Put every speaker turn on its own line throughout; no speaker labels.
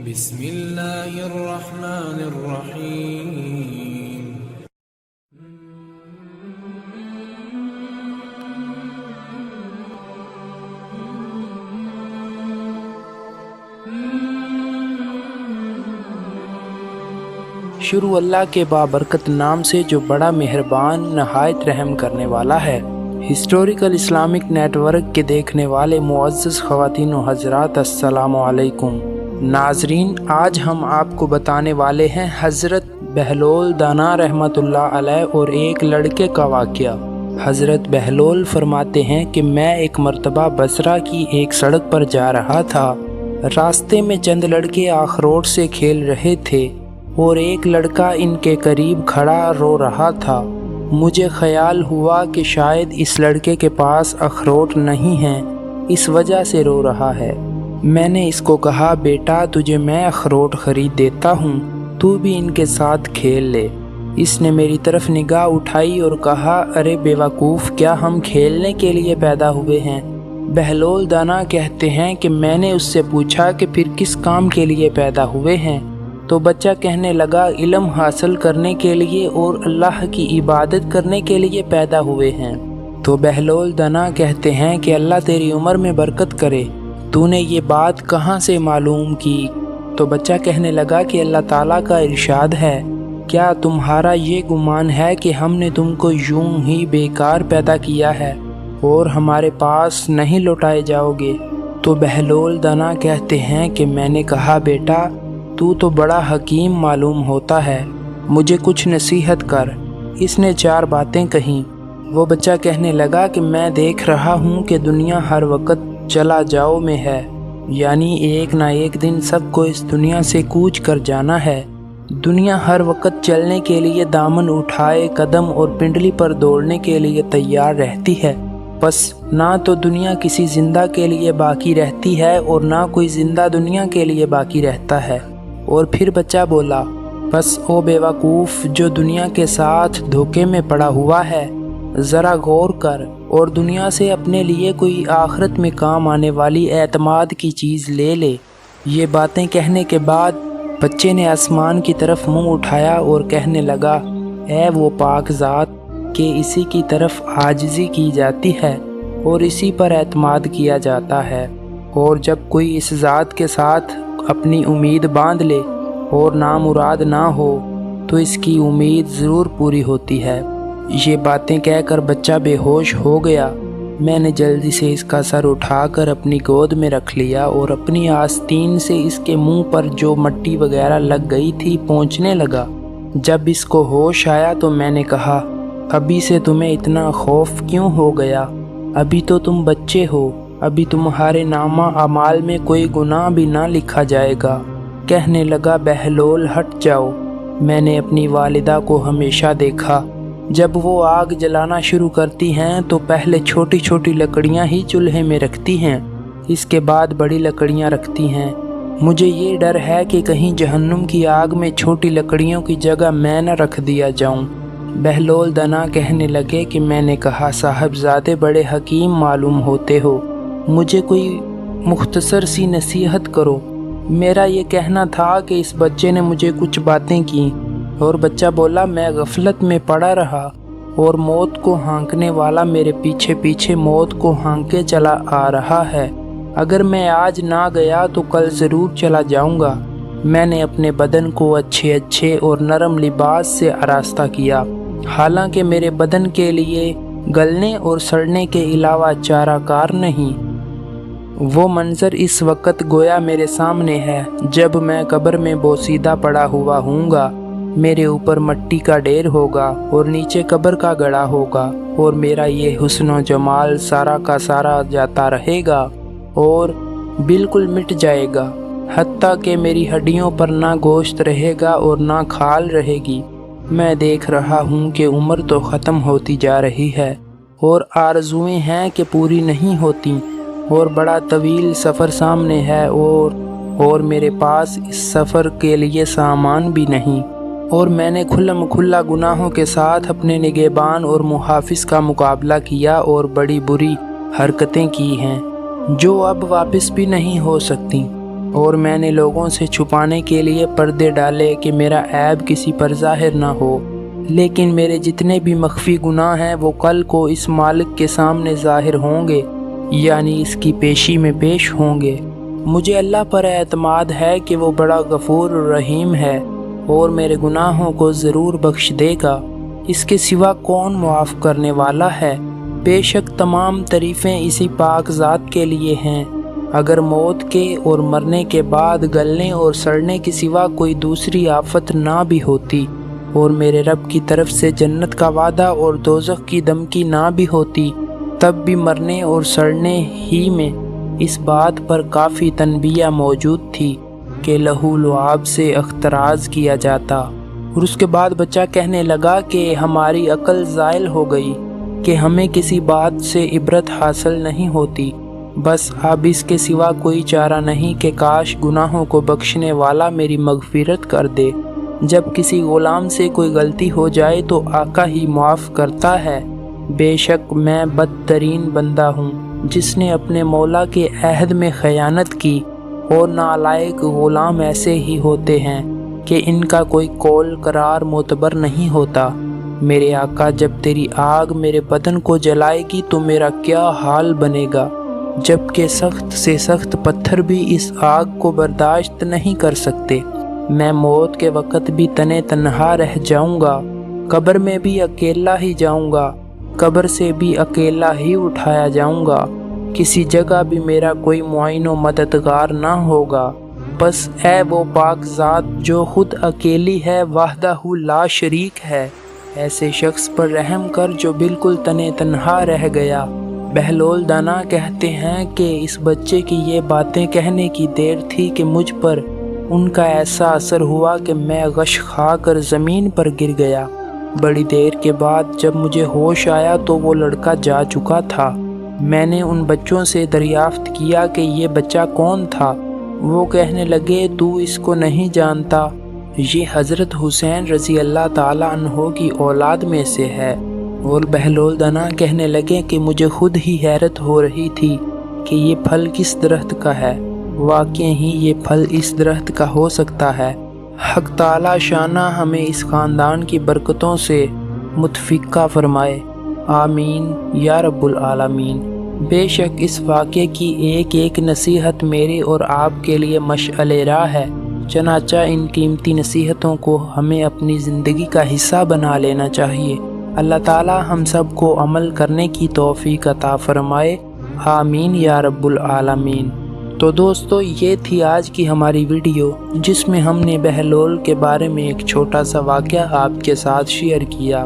بسم اللہ الرحمن الرحیم۔
شروع اللہ کے بابرکت نام سے جو بڑا مہربان نہایت رحم کرنے والا ہے۔ ہسٹوریکل اسلامک نیٹ ورک کے دیکھنے والے معزز خواتین و حضرات، السلام علیکم۔ ناظرین، آج ہم آپ کو بتانے والے ہیں حضرت بہلول دانا رحمۃ اللہ علیہ اور ایک لڑکے کا واقعہ۔ حضرت بہلول فرماتے ہیں کہ میں ایک مرتبہ بصرہ کی ایک سڑک پر جا رہا تھا۔ راستے میں چند لڑکے اخروٹ سے کھیل رہے تھے اور ایک لڑکا ان کے قریب کھڑا رو رہا تھا۔ مجھے خیال ہوا کہ شاید اس لڑکے کے پاس اخروٹ نہیں ہیں، اس وجہ سے رو رہا ہے۔ میں نے اس کو کہا، بیٹا تجھے میں اخروٹ خرید دیتا ہوں، تو بھی ان کے ساتھ کھیل لے۔ اس نے میری طرف نگاہ اٹھائی اور کہا، ارے بیوقوف، کیا ہم کھیلنے کے لیے پیدا ہوئے ہیں؟ بہلول دانا کہتے ہیں کہ میں نے اس سے پوچھا کہ پھر کس کام کے لیے پیدا ہوئے ہیں؟ تو بچہ کہنے لگا، علم حاصل کرنے کے لیے اور اللہ کی عبادت کرنے کے لیے پیدا ہوئے ہیں۔ تو بہلول دانا کہتے ہیں کہ اللہ تیری عمر میں برکت کرے، تو نے یہ بات کہاں سے معلوم کی؟ تو بچہ کہنے لگا کہ اللہ تعالیٰ کا ارشاد ہے، کیا تمہارا یہ گمان ہے کہ ہم نے تم کو یوں ہی بیکار پیدا کیا ہے اور ہمارے پاس نہیں لوٹائے جاؤ گے؟ تو بہلول دانا کہتے ہیں کہ میں نے کہا، بیٹا تو بڑا حکیم معلوم ہوتا ہے، مجھے کچھ نصیحت کر۔ اس نے 4 باتیں کہیں۔ وہ بچہ کہنے لگا کہ میں دیکھ رہا ہوں کہ دنیا ہر وقت چلا جاؤ میں ہے، یعنی ایک نہ ایک دن سب کو اس دنیا سے کوچ کر جانا ہے۔ دنیا ہر وقت چلنے کے لیے دامن اٹھائے قدم اور پنڈلی پر دوڑنے کے لیے تیار رہتی ہے، بس نہ تو دنیا کسی زندہ کے لیے باقی رہتی ہے اور نہ کوئی زندہ دنیا کے لیے باقی رہتا ہے۔ اور پھر بچہ بولا، بس او بیوقوف جو دنیا کے ساتھ دھوکے میں پڑا ہوا ہے، ذرا غور کر اور دنیا سے اپنے لیے کوئی آخرت میں کام آنے والی اعتماد کی چیز لے لے۔ یہ باتیں کہنے کے بعد بچے نے آسمان کی طرف منہ اٹھایا اور کہنے لگا، اے وہ پاک ذات کہ اسی کی طرف عاجزی کی جاتی ہے اور اسی پر اعتماد کیا جاتا ہے، اور جب کوئی اس ذات کے ساتھ اپنی امید باندھ لے اور نامراد نہ ہو تو اس کی امید ضرور پوری ہوتی ہے۔ یہ باتیں کہہ کر بچہ بے ہوش ہو گیا۔ میں نے جلدی سے اس کا سر اٹھا کر اپنی گود میں رکھ لیا اور اپنی آستین سے اس کے منہ پر جو مٹی وغیرہ لگ گئی تھی پونچھنے لگا۔ جب اس کو ہوش آیا تو میں نے کہا، ابھی سے تمہیں اتنا خوف کیوں ہو گیا؟ ابھی تو تم بچے ہو، ابھی تمہارے نامہ اعمال میں کوئی گناہ بھی نہ لکھا جائے گا۔ کہنے لگا، بہلول ہٹ جاؤ۔ میں نے اپنی والدہ کو ہمیشہ دیکھا، جب وہ آگ جلانا شروع کرتی ہیں تو پہلے چھوٹی چھوٹی لکڑیاں ہی چولہے میں رکھتی ہیں، اس کے بعد بڑی لکڑیاں رکھتی ہیں۔ مجھے یہ ڈر ہے کہ کہیں جہنم کی آگ میں چھوٹی لکڑیوں کی جگہ میں نہ رکھ دیا جاؤں۔ بہلول دانا کہنے لگے کہ میں نے کہا، صاحبزادے بڑے حکیم معلوم ہوتے ہو، مجھے کوئی مختصر سی نصیحت کرو۔ میرا یہ کہنا تھا کہ اس بچے نے مجھے کچھ باتیں کی اور بچہ بولا، میں غفلت میں پڑا رہا اور موت کو ہانکنے والا میرے پیچھے پیچھے موت کو ہانکے چلا آ رہا ہے۔ اگر میں آج نہ گیا تو کل ضرور چلا جاؤں گا۔ میں نے اپنے بدن کو اچھے اور نرم لباس سے آراستہ کیا، حالانکہ میرے بدن کے لیے گلنے اور سڑنے کے علاوہ چارہ کار نہیں۔ وہ منظر اس وقت گویا میرے سامنے ہے، جب میں قبر میں بوسیدہ پڑا ہوا ہوں گا، میرے اوپر مٹی کا ڈھیر ہوگا اور نیچے قبر کا گڑھا ہوگا، اور میرا یہ حسن و جمال سارا کا سارا جاتا رہے گا اور بالکل مٹ جائے گا، حتیٰ کہ میری ہڈیوں پر نہ گوشت رہے گا اور نہ کھال رہے گی۔ میں دیکھ رہا ہوں کہ عمر تو ختم ہوتی جا رہی ہے اور آرزوئیں ہیں کہ پوری نہیں ہوتی، اور بڑا طویل سفر سامنے ہے اور میرے پاس اس سفر کے لیے سامان بھی نہیں، اور میں نے کھلا گناہوں کے ساتھ اپنے نگہبان اور محافظ کا مقابلہ کیا اور بڑی بری حرکتیں کی ہیں جو اب واپس بھی نہیں ہو سکتی، اور میں نے لوگوں سے چھپانے کے لیے پردے ڈالے کہ میرا عیب کسی پر ظاہر نہ ہو، لیکن میرے جتنے بھی مخفی گناہ ہیں وہ کل کو اس مالک کے سامنے ظاہر ہوں گے، یعنی اس کی پیشی میں پیش ہوں گے۔ مجھے اللہ پر اعتماد ہے کہ وہ بڑا غفور و رحیم ہے اور میرے گناہوں کو ضرور بخش دے گا۔ اس کے سوا کون معاف کرنے والا ہے؟ بے شک تمام تعریفیں اسی پاک ذات کے لیے ہیں۔ اگر موت کے اور مرنے کے بعد گلنے اور سڑنے کے سوا کوئی دوسری آفت نہ بھی ہوتی، اور میرے رب کی طرف سے جنت کا وعدہ اور دوزخ کی دھمکی نہ بھی ہوتی، تب بھی مرنے اور سڑنے ہی میں اس بات پر کافی تنبیہ موجود تھی کہ لہو لعاب سے اختراز کیا جاتا۔ اور اس کے بعد بچہ کہنے لگا کہ ہماری عقل زائل ہو گئی کہ ہمیں کسی بات سے عبرت حاصل نہیں ہوتی، بس اب اس کے سوا کوئی چارہ نہیں کہ کاش گناہوں کو بخشنے والا میری مغفرت کر دے۔ جب کسی غلام سے کوئی غلطی ہو جائے تو آقا ہی معاف کرتا ہے۔ بے شک میں بدترین بندہ ہوں جس نے اپنے مولا کے عہد میں خیانت کی، اور نالائق غلام ایسے ہی ہوتے ہیں کہ ان کا کوئی قول قرار معتبر نہیں ہوتا۔ میرے آقا جب تیری آگ میرے بدن کو جلائے گی تو میرا کیا حال بنے گا، جبکہ سخت سے سخت پتھر بھی اس آگ کو برداشت نہیں کر سکتے۔ میں موت کے وقت بھی تنے تنہا رہ جاؤں گا، قبر میں بھی اکیلا ہی جاؤں گا، قبر سے بھی اکیلا ہی اٹھایا جاؤں گا، کسی جگہ بھی میرا کوئی معین و مددگار نہ ہوگا۔ بس اے وہ پاک ذات جو خود اکیلی ہے، وحدہ لا شریک ہے، ایسے شخص پر رحم کر جو بالکل تنے تنہا رہ گیا۔ بہلول دانا کہتے ہیں کہ اس بچے کی یہ باتیں کہنے کی دیر تھی کہ مجھ پر ان کا ایسا اثر ہوا کہ میں غش کھا کر زمین پر گر گیا۔ بڑی دیر کے بعد جب مجھے ہوش آیا تو وہ لڑکا جا چکا تھا۔ میں نے ان بچوں سے دریافت کیا کہ یہ بچہ کون تھا۔ وہ کہنے لگے تو اس کو نہیں جانتا، یہ حضرت حسین رضی اللہ تعالیٰ عنہ کی اولاد میں سے ہے۔ اور بہلول دانا کہنے لگے کہ مجھے خود ہی حیرت ہو رہی تھی کہ یہ پھل کس درخت کا ہے، واقعی ہی یہ پھل اس درخت کا ہو سکتا ہے۔ حق تعالیٰ شانہ ہمیں اس خاندان کی برکتوں سے متفقہ فرمائے، آمین یا رب العالمین۔ بے شک اس واقعے کی ایک ایک نصیحت میرے اور آپ کے لیے مشعل راہ ہے، چنانچہ ان قیمتی نصیحتوں کو ہمیں اپنی زندگی کا حصہ بنا لینا چاہیے۔ اللہ تعالیٰ ہم سب کو عمل کرنے کی توفیق عطا فرمائے، آمین یا رب العالمین۔ تو دوستو یہ تھی آج کی ہماری ویڈیو، جس میں ہم نے بہلول کے بارے میں ایک چھوٹا سا واقعہ آپ کے ساتھ شیئر کیا۔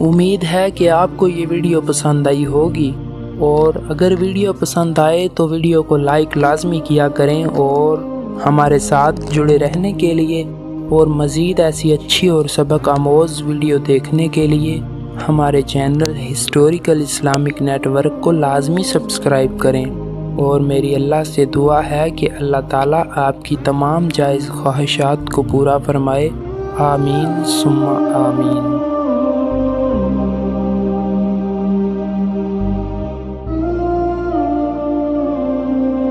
امید ہے کہ آپ کو یہ ویڈیو پسند آئی ہوگی، اور اگر ویڈیو پسند آئے تو ویڈیو کو لائک لازمی کیا کریں، اور ہمارے ساتھ جڑے رہنے کے لیے اور مزید ایسی اچھی اور سبق آموز ویڈیو دیکھنے کے لیے ہمارے channel historical Islamic network کو لازمی سبسکرائب کریں۔ اور میری اللہ سے دعا ہے کہ اللہ تعالیٰ آپ کی تمام جائز خواہشات کو پورا فرمائے، آمین ثم آمین۔